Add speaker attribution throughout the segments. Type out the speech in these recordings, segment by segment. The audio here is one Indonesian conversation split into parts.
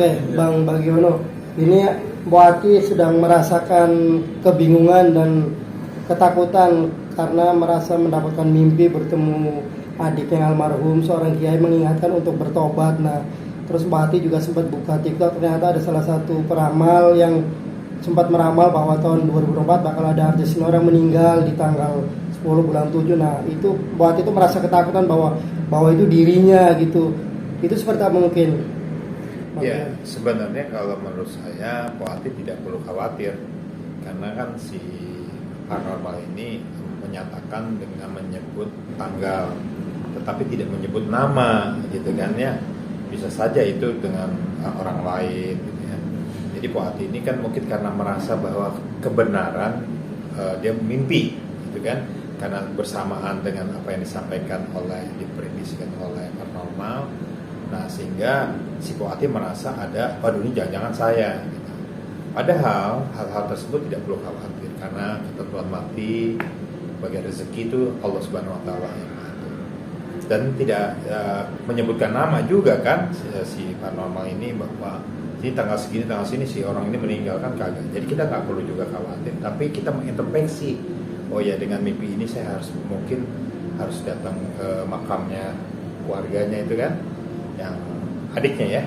Speaker 1: Oke, Bang Bagiono, ini Bu Ati sedang merasakan kebingungan dan ketakutan karena merasa mendapatkan mimpi bertemu adik yang almarhum. Seorang kiai mengingatkan untuk bertobat. Nah, terus Bu Ati juga sempat buka TikTok, ternyata ada salah satu peramal yang sempat meramal bahwa tahun 2024 bakal ada artis orang meninggal di tanggal 10 bulan 7. Nah, itu Bu Ati itu merasa ketakutan bahwa itu dirinya gitu. Itu seperti apa mungkin?
Speaker 2: Ya, sebenarnya kalau menurut saya Bu Ati tidak perlu khawatir, karena kan si paranormal ini menyatakan dengan menyebut tanggal, tetapi tidak menyebut nama, gitu kan ya. Bisa saja itu dengan orang lain, gitu ya. Jadi Bu Ati ini kan mungkin karena merasa bahwa kebenaran dia mimpi, gitu kan, karena bersamaan dengan apa yang disampaikan diprediksikan oleh paranormal. Nah, sehingga si Bu Ati merasa ada, waduh ini jangan-jangan saya gitu. Padahal hal-hal tersebut tidak perlu khawatir, karena ketentuan mati bagi rezeki itu Allah Subhanahu wa taala yang mengatur. Dan tidak menyebutkan nama juga kan si paranormal ini, bahwa ini tanggal sini si orang ini meninggal, kan kagak. Jadi kita nggak perlu juga khawatir, tapi kita mengintrospeksi. Oh ya, dengan mimpi ini saya mungkin harus datang ke makamnya keluarganya itu kan, yang adiknya ya,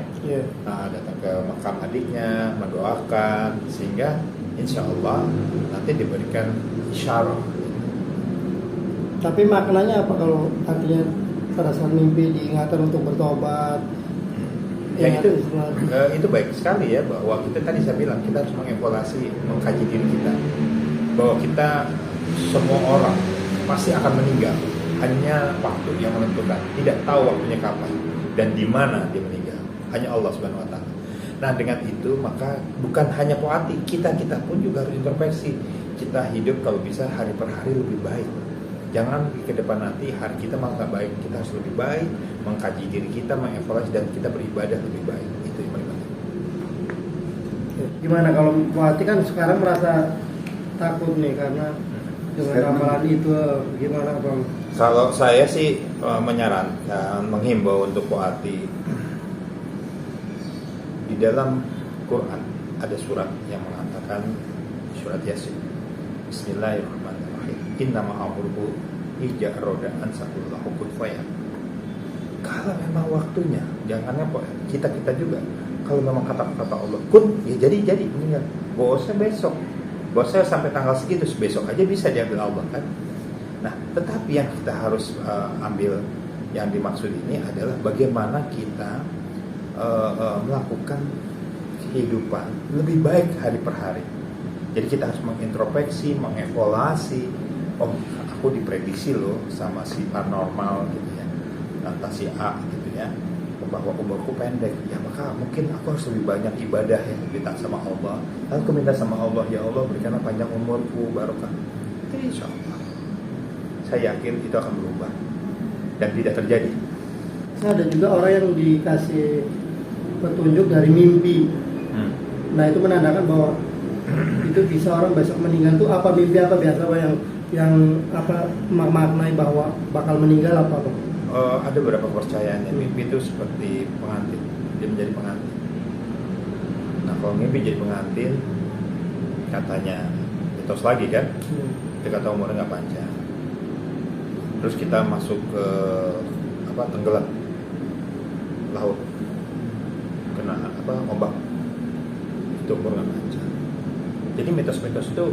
Speaker 2: Nah, datang ke makam adiknya, mendoakan, sehingga insya Allah nanti diberikan isyarat.
Speaker 1: Tapi maknanya apa kalau artinya pada saat mimpi diingatkan untuk bertobat?
Speaker 2: Ya itu baik sekali ya, bahwa kita tadi saya bilang kita harus mengevaluasi, mengkaji diri kita, bahwa kita semua orang pasti akan meninggal, hanya waktu yang menentukan, tidak tahu waktunya kapan dan di mana dia meninggal, hanya Allah Subhanahu wa taala. Nah, dengan itu maka bukan hanya Bu Ati, kita pun juga harus introspeksi. Kita hidup kalau bisa hari per hari lebih baik. Jangan ke depan nanti hari kita malah nggak baik. Kita harus lebih baik, mengkaji diri kita, mengevaluasi, dan kita beribadah lebih baik. Itu yang paling penting.
Speaker 1: Gimana kalau Bu Ati kan sekarang merasa takut nih karena dengan amalan itu, gimana Bang?
Speaker 2: Kalau saya sih menyarankan, menghimbau untuk Bu Ati, di dalam Quran ada surat yang mengatakan, surat Yasin, Bismillahirrahmanirrahim, innama amruhu idza arada an yaqula kun fayakun. Kalau memang waktunya, jangan apa kita juga, kalau memang kata-kata Allah kun, ya jadi meninggal. Bosnya besok, bosnya sampai tanggal segitu, besok aja bisa diambil Allah kan. Nah, tetapi yang kita harus ambil, yang dimaksud ini adalah bagaimana kita melakukan kehidupan lebih baik hari per hari. Jadi kita harus mengintrospeksi, mengevaluasi. Oh, aku diprediksi loh sama si paranormal gitu ya, entah si A gitu ya, bahwa umurku pendek. Ya maka mungkin aku harus lebih banyak ibadah ya, minta sama Allah. Lalu aku minta sama Allah, ya Allah berikanlah panjang umurku, barokah. Insya Allah, saya yakin itu akan berubah dan tidak terjadi.
Speaker 1: Ada juga orang yang dikasih petunjuk dari mimpi. Nah, itu menandakan bahwa itu bisa orang besok meninggal. Itu apa mimpi apa biasa Pak yang apa maknai bahwa bakal meninggal apa Pak?
Speaker 2: Ada beberapa kepercayaan ya, mimpi itu seperti pengantin, dia menjadi pengantin. Nah, kalau mimpi jadi pengantin, katanya mitos lagi kan, kita kata umurnya nggak panjang. Terus kita masuk ke tenggelam laut, kena ombak, itu umur nggak panjang. Jadi mitos-mitos itu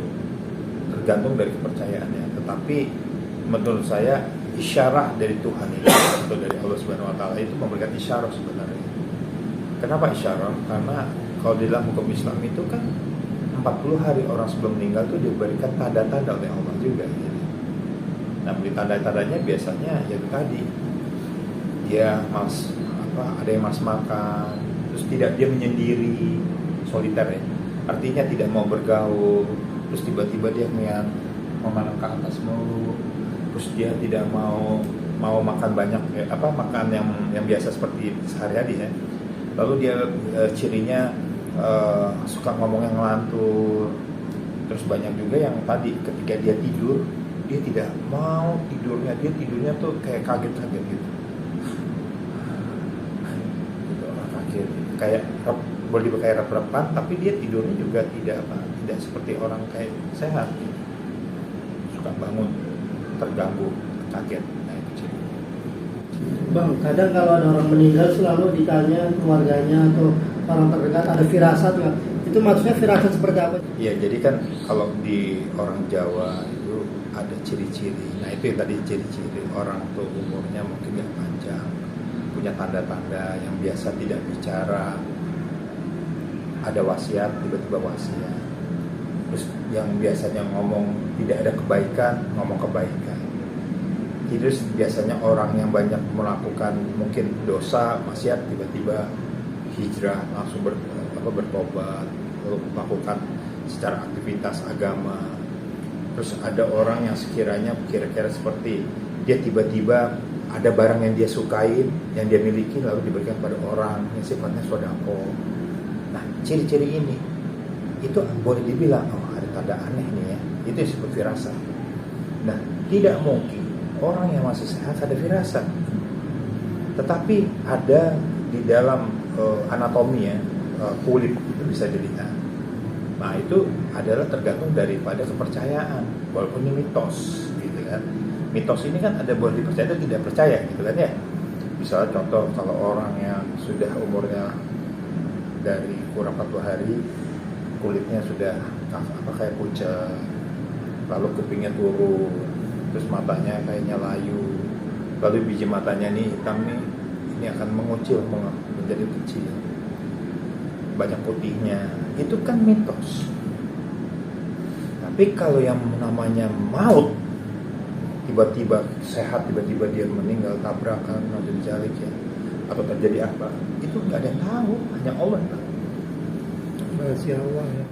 Speaker 2: tergantung dari kepercayaannya, tetapi menurut saya isyarat dari Tuhan ini atau dari Allah Subhanahu wa taala itu memberikan isyarat sebenarnya. Kenapa isyarat? Karena kalau di dalam hukum Islam itu kan 40 hari orang sebelum meninggal itu diberikan tanda-tanda oleh Allah juga gitu. Nah, beri tanda-tandanya biasanya ya tadi dia ada yang malas makan, terus dia menyendiri, soliter ya, artinya tidak mau bergaul, terus tiba-tiba dia memandang ke atas mulu, terus dia tidak mau makan banyak makan yang biasa seperti sehari-hari ya. Lalu dia cirinya suka ngomong yang ngelantur. Terus banyak juga yang tadi ketika dia tidur, dia tidak mau tidurnya tuh kayak kaget gitu. Gitu orang kaget. kayak boleh dibilang kayak rep-repan, tapi dia tidurnya juga tidak seperti orang kayak sehat, suka bangun terganggu, kaget. Nah itu ciri.
Speaker 1: Bang, kadang kalau ada orang meninggal selalu ditanya keluarganya atau orang terdekat ada firasat nggak? Itu maksudnya firasat seperti apa?
Speaker 2: Iya, jadi kan kalau di orang Jawa itu ada ciri-ciri. Nah itu yang tadi ciri-ciri orang tuh umurnya mungkin nggak panjang, punya tanda-tanda yang biasa tidak bicara, ada wasiat, tiba-tiba wasiat. Terus yang biasanya ngomong tidak ada kebaikan, ngomong kebaikan. Terus biasanya orang yang banyak melakukan mungkin dosa, maksiat, tiba-tiba hijrah, langsung bertobat, lalu melakukan secara aktivitas agama. Terus ada orang yang sekiranya kira-kira seperti dia tiba-tiba ada barang yang dia sukai, yang dia miliki, lalu diberikan pada orang yang sifatnya sodako. Nah, ciri-ciri ini itu boleh dibilang, oh ada tanda aneh nih ya, itu disebut firasat. Nah, tidak mungkin orang yang masih sehat ada firasat, tetapi ada di dalam anatomi ya, kulit itu bisa dilihat. Nah itu adalah tergantung daripada kepercayaan, walaupun ini mitos gitu kan. Mitos ini kan ada boleh dipercaya dan tidak percaya gitu kan ya. Misalnya contoh kalau orang yang sudah umurnya dari kurang 40 hari, kulitnya sudah kayak pucat, lalu kupingnya turun, terus matanya kayaknya layu, lalu biji matanya nih hitam nih, ini akan mengucil menjadi kecil, banyak putihnya, itu kan mitos. Tapi kalau yang namanya maut, tiba-tiba sehat, tiba-tiba dia meninggal tabrakan atau dijalik ya, atau terjadi apa, itu nggak ada yang tahu, hanya Allah yang tahu.
Speaker 1: Rahasia Allah ya.